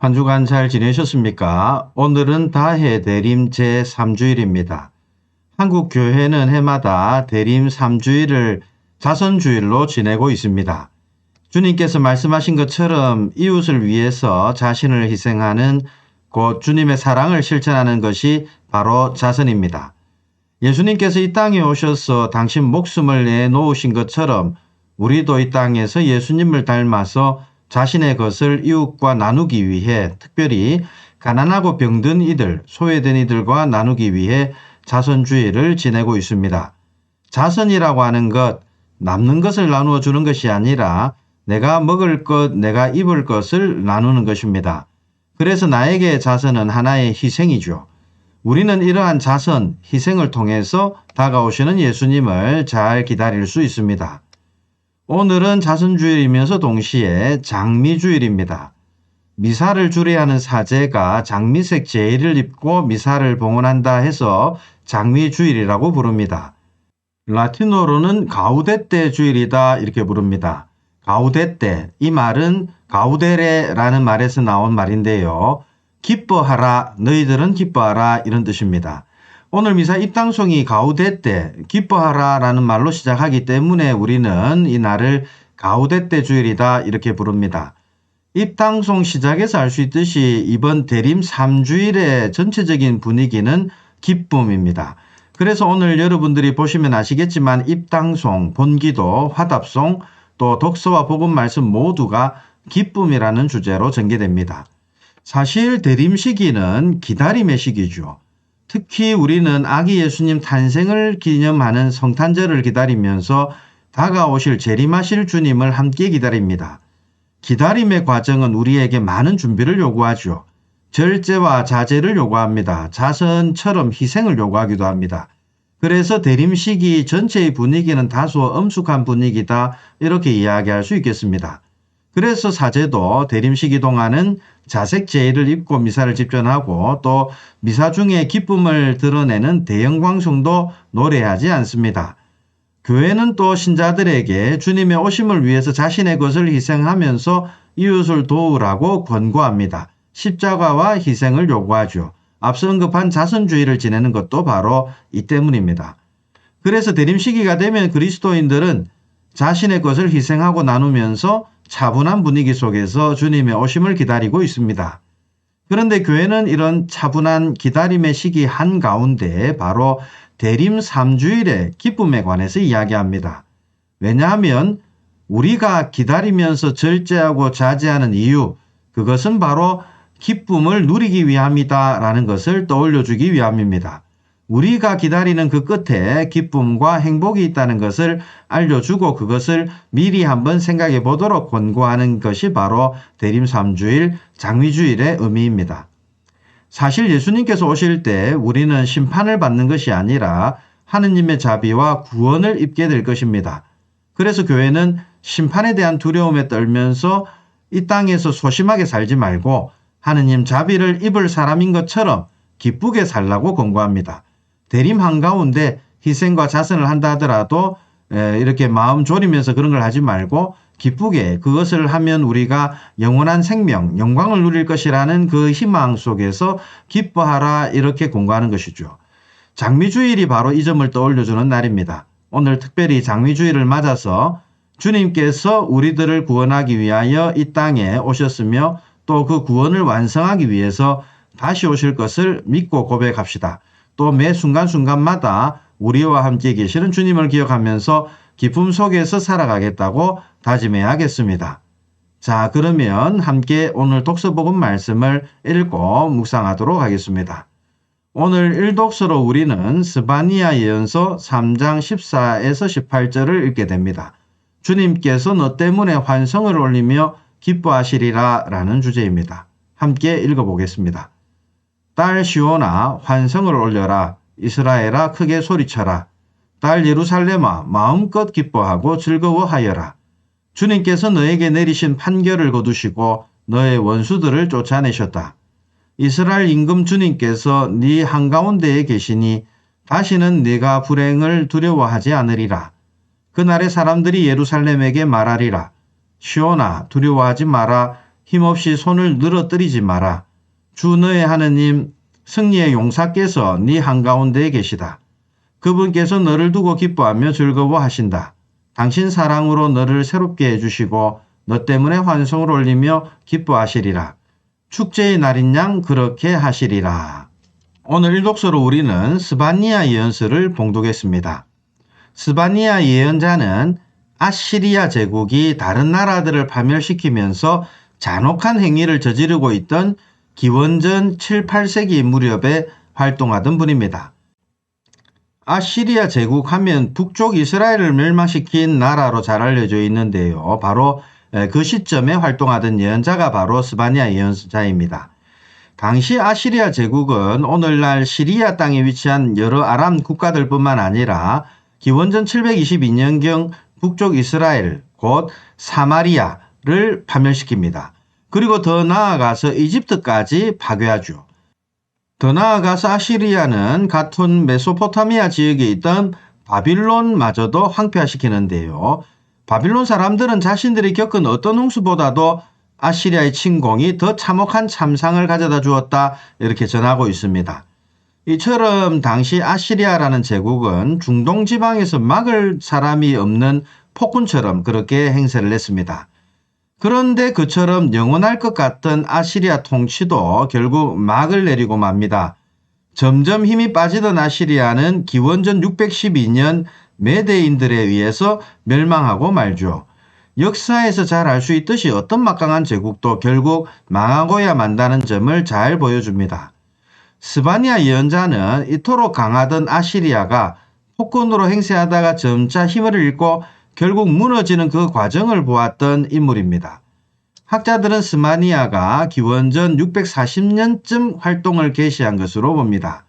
한 주간 잘 지내셨습니까? 오늘은 다해 대림 제3주일입니다. 한국 교회는 해마다 대림 3주일을 자선주일로 지내고 있습니다. 주님께서 말씀하신 것처럼 이웃을 위해서 자신을 희생하는 곧 주님의 사랑을 실천하는 것이 바로 자선입니다. 예수님께서 이 땅에 오셔서 당신 목숨을 내놓으신 것처럼 우리도 이 땅에서 예수님을 닮아서 자신의 것을 이웃과 나누기 위해 특별히 가난하고 병든 이들, 소외된 이들과 나누기 위해 자선주의를 지내고 있습니다. 자선이라고 하는 것, 남는 것을 나누어 주는 것이 아니라 내가 먹을 것, 내가 입을 것을 나누는 것입니다. 그래서 나에게 자선은 하나의 희생이죠. 우리는 이러한 자선, 희생을 통해서 다가오시는 예수님을 잘 기다릴 수 있습니다. 오늘은 자선주일이면서 동시에 장미주일입니다. 미사를 주례하는 사제가 장미색 제의를 입고 미사를 봉헌한다 해서 장미주일이라고 부릅니다. 라틴어로는 가우데떼 주일이다 이렇게 부릅니다. 가우데떼, 이 말은 가우데레라는 말에서 나온 말인데요. 기뻐하라, 너희들은 기뻐하라 이런 뜻입니다. 오늘 미사 입당송이 가우데떼, 기뻐하라 라는 말로 시작하기 때문에 우리는 이 날을 가우데떼 주일이다 이렇게 부릅니다. 입당송 시작에서 알 수 있듯이 이번 대림 3주일의 전체적인 분위기는 기쁨입니다. 그래서 오늘 여러분들이 보시면 아시겠지만 입당송, 본기도, 화답송, 또 독서와 복음 말씀 모두가 기쁨이라는 주제로 전개됩니다. 사실 대림 시기는 기다림의 시기죠. 특히 우리는 아기 예수님 탄생을 기념하는 성탄절을 기다리면서 다가오실 재림하실 주님을 함께 기다립니다. 기다림의 과정은 우리에게 많은 준비를 요구하죠. 절제와 자제를 요구합니다. 자선처럼 희생을 요구하기도 합니다. 그래서 대림 시기 전체의 분위기는 다소 엄숙한 분위기다 이렇게 이야기할 수 있겠습니다. 그래서 사제도 대림 시기 동안은 자색 제의를 입고 미사를 집전하고 또 미사 중에 기쁨을 드러내는 대영광송도 노래하지 않습니다. 교회는 또 신자들에게 주님의 오심을 위해서 자신의 것을 희생하면서 이웃을 도우라고 권고합니다. 십자가와 희생을 요구하죠. 앞서 언급한 자선주의를 지내는 것도 바로 이 때문입니다. 그래서 대림 시기가 되면 그리스도인들은 자신의 것을 희생하고 나누면서 차분한 분위기 속에서 주님의 오심을 기다리고 있습니다. 그런데 교회는 이런 차분한 기다림의 시기 한가운데 바로 대림 3주일의 기쁨에 관해서 이야기합니다. 왜냐하면 우리가 기다리면서 절제하고 자제하는 이유, 그것은 바로 기쁨을 누리기 위함이다 라는 것을 떠올려주기 위함입니다. 우리가 기다리는 그 끝에 기쁨과 행복이 있다는 것을 알려주고 그것을 미리 한번 생각해 보도록 권고하는 것이 바로 대림 3주일 장미주일의 의미입니다. 사실 예수님께서 오실 때 우리는 심판을 받는 것이 아니라 하느님의 자비와 구원을 입게 될 것입니다. 그래서 교회는 심판에 대한 두려움에 떨면서 이 땅에서 소심하게 살지 말고 하느님 자비를 입을 사람인 것처럼 기쁘게 살라고 권고합니다. 대림 한가운데 희생과 자선을 한다 하더라도 이렇게 마음 졸이면서 그런 걸 하지 말고 기쁘게 그것을 하면 우리가 영원한 생명, 영광을 누릴 것이라는 그 희망 속에서 기뻐하라 이렇게 권고하는 것이죠. 장미주일이 바로 이 점을 떠올려주는 날입니다. 오늘 특별히 장미주일을 맞아서 주님께서 우리들을 구원하기 위하여 이 땅에 오셨으며 또 그 구원을 완성하기 위해서 다시 오실 것을 믿고 고백합시다. 또 매 순간순간마다 우리와 함께 계시는 주님을 기억하면서 기쁨 속에서 살아가겠다고 다짐해야겠습니다. 자, 그러면 함께 오늘 독서복음 말씀을 읽고 묵상하도록 하겠습니다. 오늘 일독서로 우리는 스바니아 예언서 3장 14에서 18절을 읽게 됩니다. 주님께서 너 때문에 환성을 올리며 기뻐하시리라 라는 주제입니다. 함께 읽어보겠습니다. 딸 시온아 환성을 올려라. 이스라엘아 크게 소리쳐라. 딸 예루살렘아 마음껏 기뻐하고 즐거워하여라. 주님께서 너에게 내리신 판결을 거두시고 너의 원수들을 쫓아내셨다. 이스라엘 임금 주님께서 네 한가운데에 계시니 다시는 네가 불행을 두려워하지 않으리라. 그날에 사람들이 예루살렘에게 말하리라. 시온아 두려워하지 마라. 힘없이 손을 늘어뜨리지 마라. 주 너의 하느님 승리의 용사께서 네 한가운데에 계시다. 그분께서 너를 두고 기뻐하며 즐거워하신다. 당신 사랑으로 너를 새롭게 해주시고 너 때문에 환송을 올리며 기뻐하시리라. 축제의 날인 양 그렇게 하시리라. 오늘 일독서로 우리는 스바냐 예언서를 봉독했습니다. 스바냐 예언자는 아시리아 제국이 다른 나라들을 파멸시키면서 잔혹한 행위를 저지르고 있던 기원전 7, 8세기 무렵에 활동하던 분입니다. 아시리아 제국 하면 북쪽 이스라엘을 멸망시킨 나라로 잘 알려져 있는데요. 바로 그 시점에 활동하던 예언자가 바로 스바냐 예언자입니다. 당시 아시리아 제국은 오늘날 시리아 땅에 위치한 여러 아람 국가들뿐만 아니라 기원전 722년경 북쪽 이스라엘 곧 사마리아를 파멸시킵니다. 그리고 더 나아가서 이집트까지 파괴하죠. 더 나아가서 아시리아는 같은 메소포타미아 지역에 있던 바빌론마저도 황폐화시키는데요. 바빌론 사람들은 자신들이 겪은 어떤 홍수보다도 아시리아의 침공이 더 참혹한 참상을 가져다 주었다 이렇게 전하고 있습니다. 이처럼 당시 아시리아라는 제국은 중동 지방에서 막을 사람이 없는 폭군처럼 그렇게 행세를 했습니다. 그런데 그처럼 영원할 것 같던 아시리아 통치도 결국 막을 내리고 맙니다. 점점 힘이 빠지던 아시리아는 기원전 612년 메대인들에 의해서 멸망하고 말죠. 역사에서 잘 알 수 있듯이 어떤 막강한 제국도 결국 망하고야 만다는 점을 잘 보여줍니다. 스바냐 예언자는 이토록 강하던 아시리아가 폭군으로 행세하다가 점차 힘을 잃고 결국 무너지는 그 과정을 보았던 인물입니다. 학자들은 스바냐가 기원전 640년쯤 활동을 개시한 것으로 봅니다.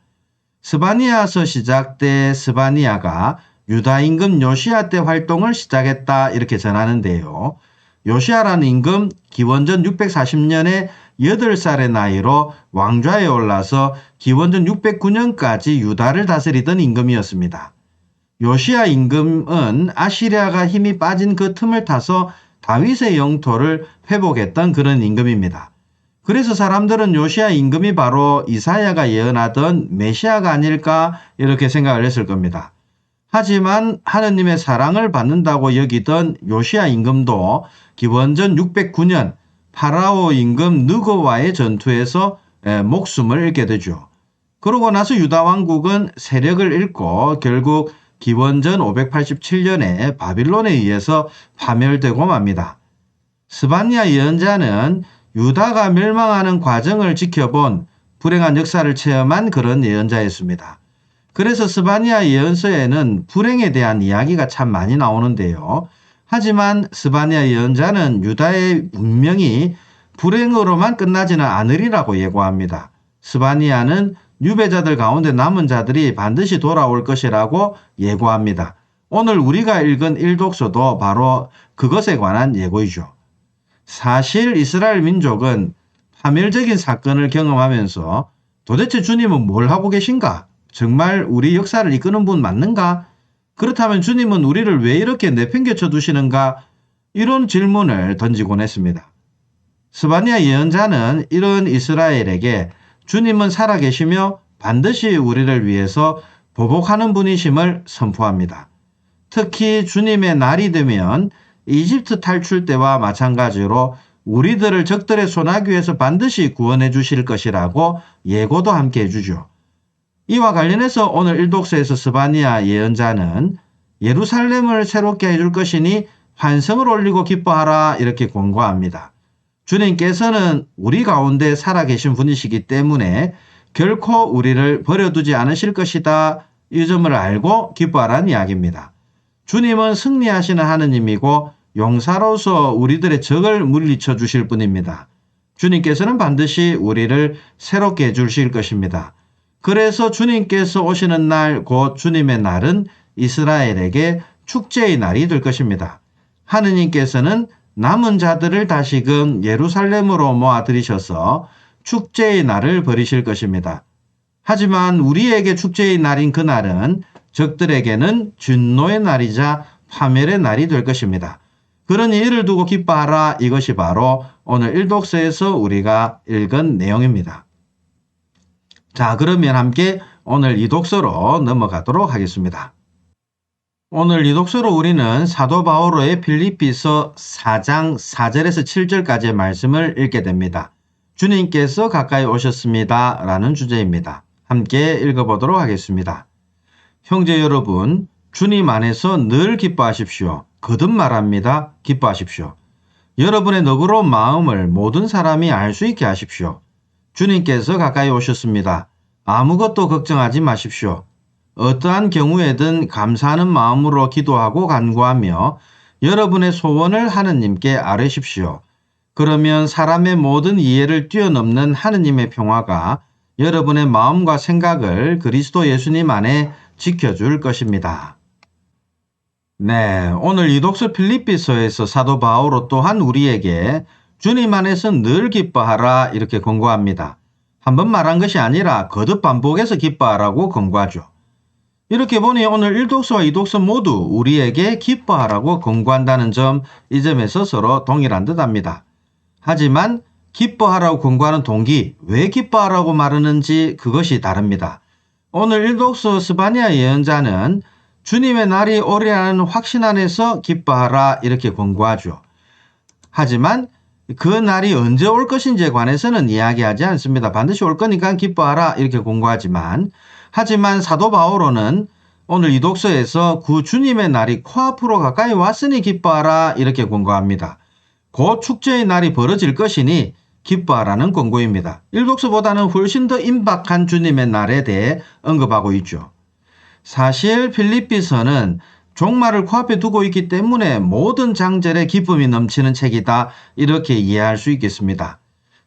스바냐서 시작돼 스바냐가 유다 임금 요시야 때 활동을 시작했다 이렇게 전하는데요. 요시야라는 임금 기원전 640년에 8살의 나이로 왕좌에 올라서 기원전 609년까지 유다를 다스리던 임금이었습니다. 요시야 임금은 아시리아가 힘이 빠진 그 틈을 타서 다윗의 영토를 회복했던 그런 임금입니다. 그래서 사람들은 요시야 임금이 바로 이사야가 예언하던 메시아가 아닐까 이렇게 생각을 했을 겁니다. 하지만 하느님의 사랑을 받는다고 여기던 요시야 임금도 기원전 609년 파라오 임금 느고와의 전투에서 목숨을 잃게 되죠. 그러고 나서 유다 왕국은 세력을 잃고 결국 기원전 587년에 바빌론에 의해서 파멸되고 맙니다. 스바냐 예언자는 유다가 멸망하는 과정을 지켜본 불행한 역사를 체험한 그런 예언자였습니다. 그래서 스바냐 예언서에는 불행에 대한 이야기가 참 많이 나오는데요. 하지만 스바냐 예언자는 유다의 운명이 불행으로만 끝나지는 않으리라고 예고합니다. 스바냐는 유배자들 가운데 남은 자들이 반드시 돌아올 것이라고 예고합니다. 오늘 우리가 읽은 일독서도 바로 그것에 관한 예고이죠. 사실 이스라엘 민족은 파멸적인 사건을 경험하면서 도대체 주님은 뭘 하고 계신가? 정말 우리 역사를 이끄는 분 맞는가? 그렇다면 주님은 우리를 왜 이렇게 내팽개쳐 두시는가? 이런 질문을 던지곤 했습니다. 스바냐 예언자는 이런 이스라엘에게 주님은 살아계시며 반드시 우리를 위해서 보복하는 분이심을 선포합니다. 특히 주님의 날이 되면 이집트 탈출 때와 마찬가지로 우리들을 적들의 손아귀에서 반드시 구원해 주실 것이라고 예고도 함께 해주죠. 이와 관련해서 오늘 일독서에서 스바냐 예언자는 예루살렘을 새롭게 해줄 것이니 환성을 올리고 기뻐하라 이렇게 권고합니다. 주님께서는 우리 가운데 살아계신 분이시기 때문에 결코 우리를 버려두지 않으실 것이다. 이 점을 알고 기뻐하라는 이야기입니다. 주님은 승리하시는 하느님이고 용사로서 우리들의 적을 물리쳐 주실 분입니다. 주님께서는 반드시 우리를 새롭게 해주실 것입니다. 그래서 주님께서 오시는 날, 곧 주님의 날은 이스라엘에게 축제의 날이 될 것입니다. 하느님께서는 남은 자들을 다시금 예루살렘으로 모아들이셔서 축제의 날을 벌이실 것입니다. 하지만 우리에게 축제의 날인 그날은 적들에게는 진노의 날이자 파멸의 날이 될 것입니다. 그러니 이를 두고 기뻐하라, 이것이 바로 오늘 일독서에서 우리가 읽은 내용입니다. 자, 그러면 함께 오늘 이독서로 넘어가도록 하겠습니다. 오늘 이독서로 우리는 사도 바오로의 빌립비서 4장 4절에서 7절까지의 말씀을 읽게 됩니다. 주님께서 가까이 오셨습니다 라는 주제입니다. 함께 읽어보도록 하겠습니다. 형제 여러분, 주님 안에서 늘 기뻐하십시오. 거듭 말합니다. 기뻐하십시오. 여러분의 너그러운 마음을 모든 사람이 알 수 있게 하십시오. 주님께서 가까이 오셨습니다. 아무것도 걱정하지 마십시오. 어떠한 경우에든 감사하는 마음으로 기도하고 간구하며 여러분의 소원을 하느님께 아뢰십시오. 그러면 사람의 모든 이해를 뛰어넘는 하느님의 평화가 여러분의 마음과 생각을 그리스도 예수님 안에 지켜줄 것입니다. 네, 오늘 이독서 필립비서에서 사도 바오로 또한 우리에게 주님 안에서 늘 기뻐하라 이렇게 권고합니다. 한번 말한 것이 아니라 거듭 반복해서 기뻐하라고 권고하죠. 이렇게 보니 오늘 1독서와 2독서 모두 우리에게 기뻐하라고 권고한다는 점, 이 점에서 서로 동일한 듯합니다. 하지만 기뻐하라고 권고하는 동기, 왜 기뻐하라고 말하는지 그것이 다릅니다. 오늘 1독서 스바냐 예언자는 주님의 날이 오리라는 확신 안에서 기뻐하라 이렇게 권고하죠. 하지만 그 날이 언제 올 것인지에 관해서는 이야기하지 않습니다. 반드시 올 거니까 기뻐하라 이렇게 권고하지만 사도 바오로는 오늘 이 독서에서 그 주님의 날이 코앞으로 가까이 왔으니 기뻐하라 이렇게 권고합니다. 곧 축제의 날이 벌어질 것이니 기뻐하라는 권고입니다. 1독서보다는 훨씬 더 임박한 주님의 날에 대해 언급하고 있죠. 사실 필립비서는 종말을 코앞에 두고 있기 때문에 모든 장절에 기쁨이 넘치는 책이다 이렇게 이해할 수 있겠습니다.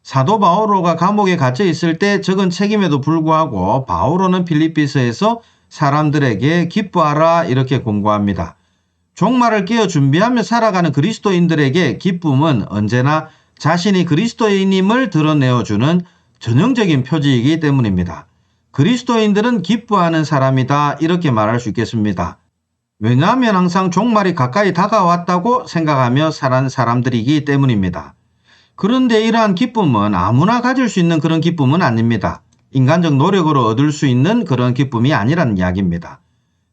사도 바오로가 감옥에 갇혀 있을 때 적은 책임에도 불구하고 바오로는 필립비서에서 사람들에게 기뻐하라 이렇게 권고합니다. 종말을 깨어 준비하며 살아가는 그리스도인들에게 기쁨은 언제나 자신이 그리스도인임을 드러내어주는 전형적인 표지이기 때문입니다. 그리스도인들은 기뻐하는 사람이다 이렇게 말할 수 있겠습니다. 왜냐하면 항상 종말이 가까이 다가왔다고 생각하며 살아가는 사람들이기 때문입니다. 그런데 이러한 기쁨은 아무나 가질 수 있는 그런 기쁨은 아닙니다. 인간적 노력으로 얻을 수 있는 그런 기쁨이 아니라는 이야기입니다.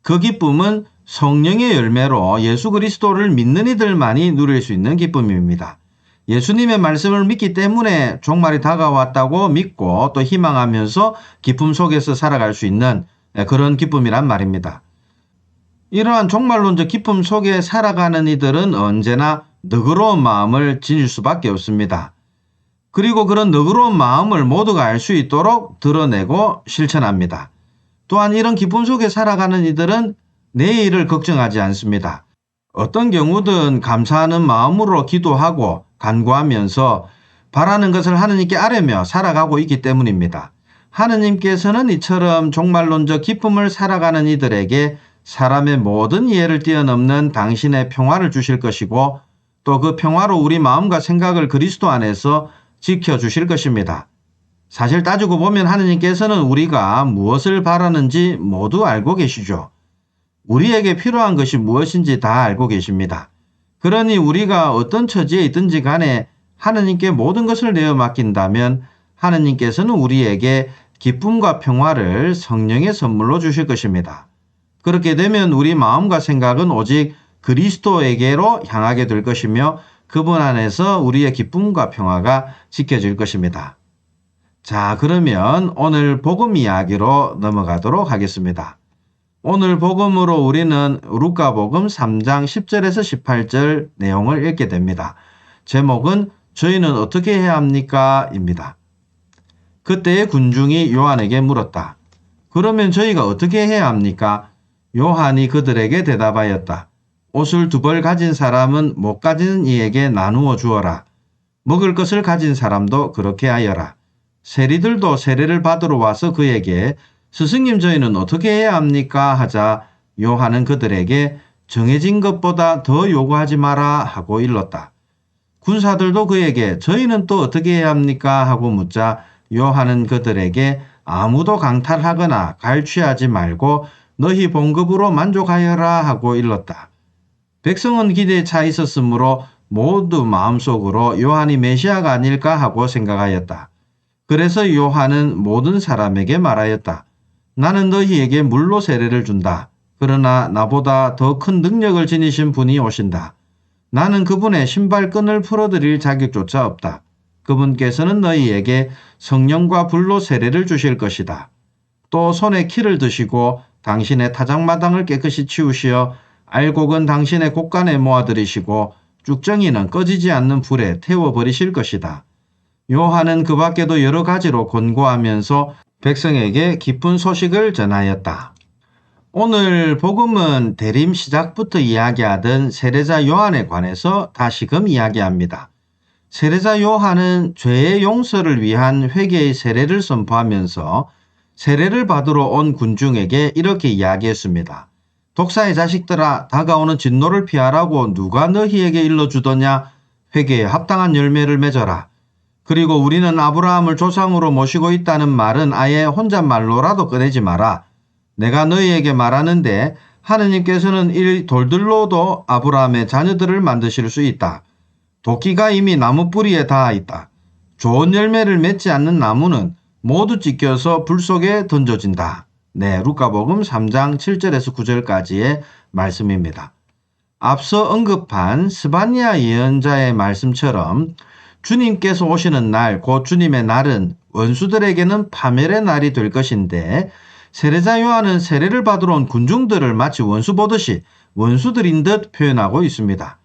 그 기쁨은 성령의 열매로 예수 그리스도를 믿는 이들만이 누릴 수 있는 기쁨입니다. 예수님의 말씀을 믿기 때문에 종말이 다가왔다고 믿고 또 희망하면서 기쁨 속에서 살아갈 수 있는 그런 기쁨이란 말입니다. 이러한 종말론적 기쁨 속에 살아가는 이들은 언제나 너그러운 마음을 지닐 수밖에 없습니다. 그리고 그런 너그러운 마음을 모두가 알 수 있도록 드러내고 실천합니다. 또한 이런 기쁨 속에 살아가는 이들은 내일을 걱정하지 않습니다. 어떤 경우든 감사하는 마음으로 기도하고 간구하면서 바라는 것을 하느님께 아뢰며 살아가고 있기 때문입니다. 하느님께서는 이처럼 종말론적 기쁨을 살아가는 이들에게 사람의 모든 이해를 뛰어넘는 당신의 평화를 주실 것이고 또 그 평화로 우리 마음과 생각을 그리스도 안에서 지켜주실 것입니다. 사실 따지고 보면 하느님께서는 우리가 무엇을 바라는지 모두 알고 계시죠. 우리에게 필요한 것이 무엇인지 다 알고 계십니다. 그러니 우리가 어떤 처지에 있든지 간에 하느님께 모든 것을 내어 맡긴다면 하느님께서는 우리에게 기쁨과 평화를 성령의 선물로 주실 것입니다. 그렇게 되면 우리 마음과 생각은 오직 그리스도에게로 향하게 될 것이며 그분 안에서 우리의 기쁨과 평화가 지켜질 것입니다. 자, 그러면 오늘 복음 이야기로 넘어가도록 하겠습니다. 오늘 복음으로 우리는 루카복음 3장 10절에서 18절 내용을 읽게 됩니다. 제목은 저희는 어떻게 해야 합니까? 입니다. 그때의 군중이 요한에게 물었다. 그러면 저희가 어떻게 해야 합니까? 요한이 그들에게 대답하였다. 옷을 2벌 가진 사람은 못 가진 이에게 나누어 주어라. 먹을 것을 가진 사람도 그렇게 하여라. 세리들도 세례를 받으러 와서 그에게 스승님 저희는 어떻게 해야 합니까? 하자 요한은 그들에게 정해진 것보다 더 요구하지 마라 하고 일렀다. 군사들도 그에게 저희는 또 어떻게 해야 합니까? 하고 묻자 요한은 그들에게 아무도 강탈하거나 갈취하지 말고 너희 봉급으로 만족하여라 하고 일렀다. 백성은 기대에 차 있었으므로 모두 마음속으로 요한이 메시아가 아닐까 하고 생각하였다. 그래서 요한은 모든 사람에게 말하였다. 나는 너희에게 물로 세례를 준다. 그러나 나보다 더 큰 능력을 지니신 분이 오신다. 나는 그분의 신발끈을 풀어드릴 자격조차 없다. 그분께서는 너희에게 성령과 불로 세례를 주실 것이다. 또 손에 키를 드시고 당신의 타작마당을 깨끗이 치우시어 알곡은 당신의 곳간에 모아들이시고 쭉정이는 꺼지지 않는 불에 태워버리실 것이다. 요한은 그 밖에도 여러 가지로 권고하면서 백성에게 기쁜 소식을 전하였다. 오늘 복음은 대림 시작부터 이야기하던 세례자 요한에 관해서 다시금 이야기합니다. 세례자 요한은 죄의 용서를 위한 회개의 세례를 선포하면서 세례를 받으러 온 군중에게 이렇게 이야기했습니다. 독사의 자식들아, 다가오는 진노를 피하라고 누가 너희에게 일러주더냐? 회개에 합당한 열매를 맺어라. 그리고 우리는 아브라함을 조상으로 모시고 있다는 말은 아예 혼잣말로라도 꺼내지 마라. 내가 너희에게 말하는데 하느님께서는 이 돌들로도 아브라함의 자녀들을 만드실 수 있다. 도끼가 이미 나무 뿌리에 닿아 있다. 좋은 열매를 맺지 않는 나무는 모두 찢겨서 불 속에 던져진다. 네, 루카복음 3장 7절에서 9절까지의 말씀입니다. 앞서 언급한 스바냐 예언자의 말씀처럼 주님께서 오시는 날, 곧 주님의 날은 원수들에게는 파멸의 날이 될 것인데 세례자 요한은 세례를 받으러 온 군중들을 마치 원수 보듯이 원수들인 듯 표현하고 있습니다.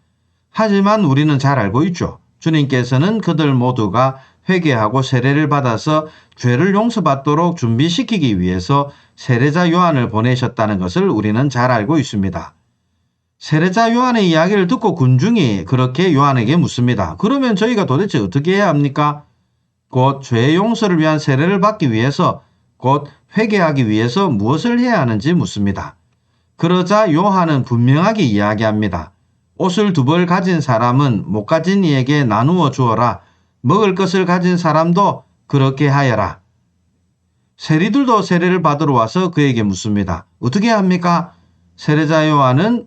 하지만 우리는 잘 알고 있죠. 주님께서는 그들 모두가 회개하고 세례를 받아서 죄를 용서받도록 준비시키기 위해서 세례자 요한을 보내셨다는 것을 우리는 잘 알고 있습니다. 세례자 요한의 이야기를 듣고 군중이 그렇게 요한에게 묻습니다. 그러면 저희가 도대체 어떻게 해야 합니까? 곧 죄의 용서를 위한 세례를 받기 위해서, 곧 회개하기 위해서 무엇을 해야 하는지 묻습니다. 그러자 요한은 분명하게 이야기합니다. 옷을 2벌 가진 사람은 못 가진 이에게 나누어 주어라. 먹을 것을 가진 사람도 그렇게 하여라. 세리들도 세례를 받으러 와서 그에게 묻습니다. 어떻게 합니까? 세례자 요한은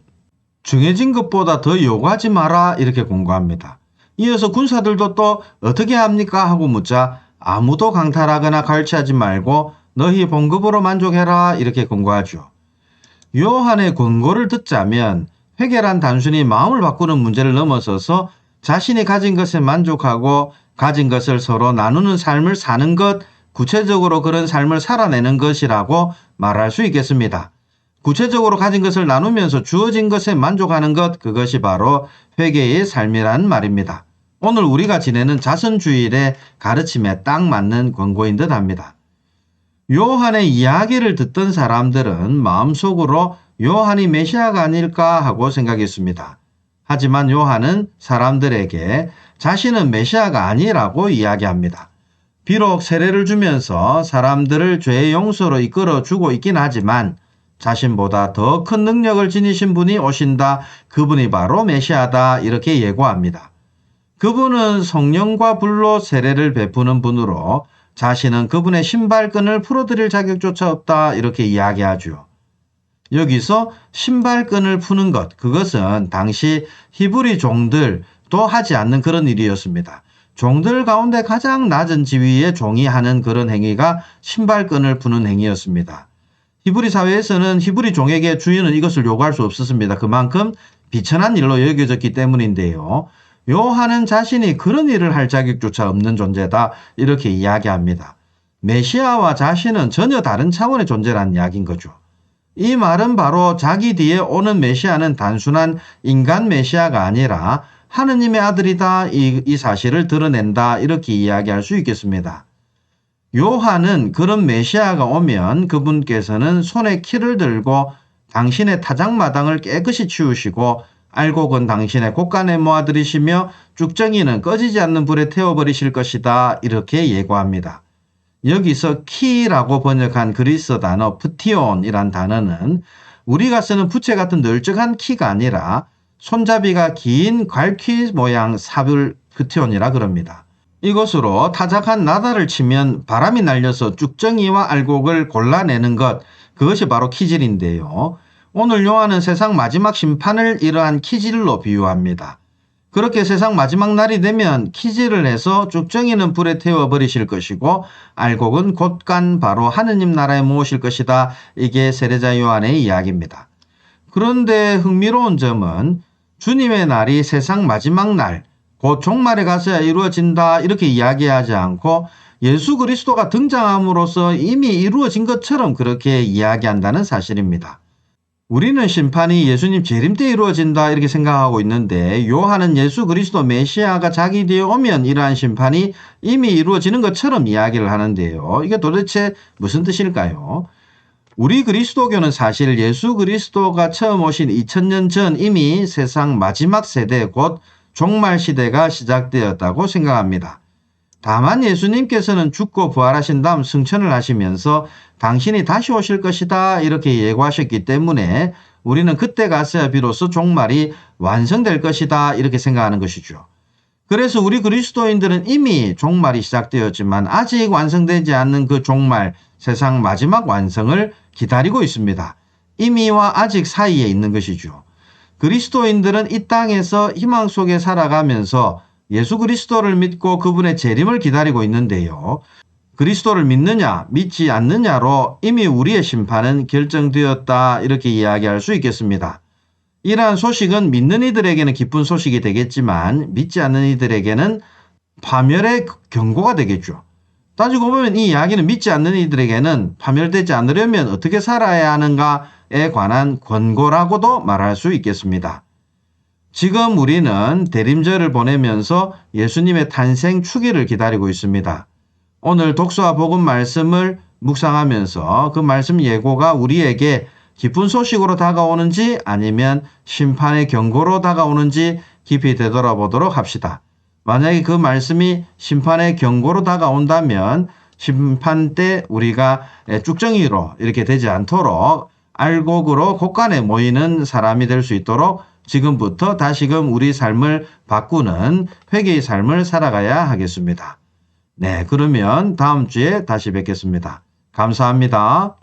정해진 것보다 더 요구하지 마라 이렇게 권고합니다. 이어서 군사들도 또 어떻게 합니까? 하고 묻자 아무도 강탈하거나 갈취하지 말고 너희 봉급으로 만족해라 이렇게 권고하죠. 요한의 권고를 듣자면 회개란 단순히 마음을 바꾸는 문제를 넘어서서 자신이 가진 것에 만족하고 가진 것을 서로 나누는 삶을 사는 것, 구체적으로 그런 삶을 살아내는 것이라고 말할 수 있겠습니다. 구체적으로 가진 것을 나누면서 주어진 것에 만족하는 것, 그것이 바로 회개의 삶이란 말입니다. 오늘 우리가 지내는 자선주일의 가르침에 딱 맞는 권고인 듯 합니다. 요한의 이야기를 듣던 사람들은 마음속으로 요한이 메시아가 아닐까 하고 생각했습니다. 하지만 요한은 사람들에게 자신은 메시아가 아니라고 이야기합니다. 비록 세례를 주면서 사람들을 죄의 용서로 이끌어 주고 있긴 하지만 자신보다 더 큰 능력을 지니신 분이 오신다. 그분이 바로 메시아다. 이렇게 예고합니다. 그분은 성령과 불로 세례를 베푸는 분으로 자신은 그분의 신발끈을 풀어드릴 자격조차 없다. 이렇게 이야기하죠. 여기서 신발끈을 푸는 것, 그것은 당시 히브리 종들도 하지 않는 그런 일이었습니다. 종들 가운데 가장 낮은 지위의 종이 하는 그런 행위가 신발끈을 푸는 행위였습니다. 히브리 사회에서는 히브리 종에게 주인은 이것을 요구할 수 없었습니다. 그만큼 비천한 일로 여겨졌기 때문인데요. 요한은 자신이 그런 일을 할 자격조차 없는 존재다 이렇게 이야기합니다. 메시아와 자신은 전혀 다른 차원의 존재라는 이야기인 거죠. 이 말은 바로 자기 뒤에 오는 메시아는 단순한 인간 메시아가 아니라 하느님의 아들이다 이 사실을 드러낸다 이렇게 이야기할 수 있겠습니다. 요한은 그런 메시아가 오면 그분께서는 손에 키를 들고 당신의 타작마당을 깨끗이 치우시고 알곡은 당신의 곳간에 모아들이시며 쭉정이는 꺼지지 않는 불에 태워버리실 것이다 이렇게 예고합니다. 여기서 키라고 번역한 그리스 단어 프티온이란 단어는 우리가 쓰는 부채 같은 널쩍한 키가 아니라 손잡이가 긴 괄퀴 모양 삽을 프티온이라 그럽니다. 이것으로 타작한 나다를 치면 바람이 날려서 쭉정이와 알곡을 골라내는 것, 그것이 바로 키질인데요. 오늘 요한은 세상 마지막 심판을 이러한 키질로 비유합니다. 그렇게 세상 마지막 날이 되면 키질을 해서 쭉정이는 불에 태워 버리실 것이고 알곡은 곧간 바로 하느님 나라에 모으실 것이다. 이게 세례자 요한의 이야기입니다. 그런데 흥미로운 점은 주님의 날이 세상 마지막 날, 곧 종말에 가서야 이루어진다 이렇게 이야기하지 않고 예수 그리스도가 등장함으로써 이미 이루어진 것처럼 그렇게 이야기한다는 사실입니다. 우리는 심판이 예수님 재림 때 이루어진다 이렇게 생각하고 있는데 요한은 예수 그리스도 메시아가 자기 뒤에 오면 이러한 심판이 이미 이루어지는 것처럼 이야기를 하는데요. 이게 도대체 무슨 뜻일까요? 우리 그리스도교는 사실 예수 그리스도가 처음 오신 2000년 전 이미 세상 마지막 세대 곧 종말 시대가 시작되었다고 생각합니다. 다만 예수님께서는 죽고 부활하신 다음 승천을 하시면서 당신이 다시 오실 것이다 이렇게 예고하셨기 때문에 우리는 그때 가서야 비로소 종말이 완성될 것이다 이렇게 생각하는 것이죠. 그래서 우리 그리스도인들은 이미 종말이 시작되었지만 아직 완성되지 않는 그 종말, 세상 마지막 완성을 기다리고 있습니다. 이미와 아직 사이에 있는 것이죠. 그리스도인들은 이 땅에서 희망 속에 살아가면서 예수 그리스도를 믿고 그분의 재림을 기다리고 있는데요. 그리스도를 믿느냐 믿지 않느냐로 이미 우리의 심판은 결정되었다 이렇게 이야기할 수 있겠습니다. 이러한 소식은 믿는 이들에게는 기쁜 소식이 되겠지만 믿지 않는 이들에게는 파멸의 경고가 되겠죠. 따지고 보면 이 이야기는 믿지 않는 이들에게는 파멸되지 않으려면 어떻게 살아야 하는가에 관한 권고라고도 말할 수 있겠습니다. 지금 우리는 대림절을 보내면서 예수님의 탄생 추기를 기다리고 있습니다. 오늘 독서와 복음 말씀을 묵상하면서 그 말씀 예고가 우리에게 기쁜 소식으로 다가오는지 아니면 심판의 경고로 다가오는지 깊이 되돌아보도록 합시다. 만약에 그 말씀이 심판의 경고로 다가온다면 심판 때 우리가 쭉정이로 이렇게 되지 않도록 알곡으로 곳간에 모이는 사람이 될 수 있도록 지금부터 다시금 우리 삶을 바꾸는 회개의 삶을 살아가야 하겠습니다. 네, 그러면 다음 주에 다시 뵙겠습니다. 감사합니다.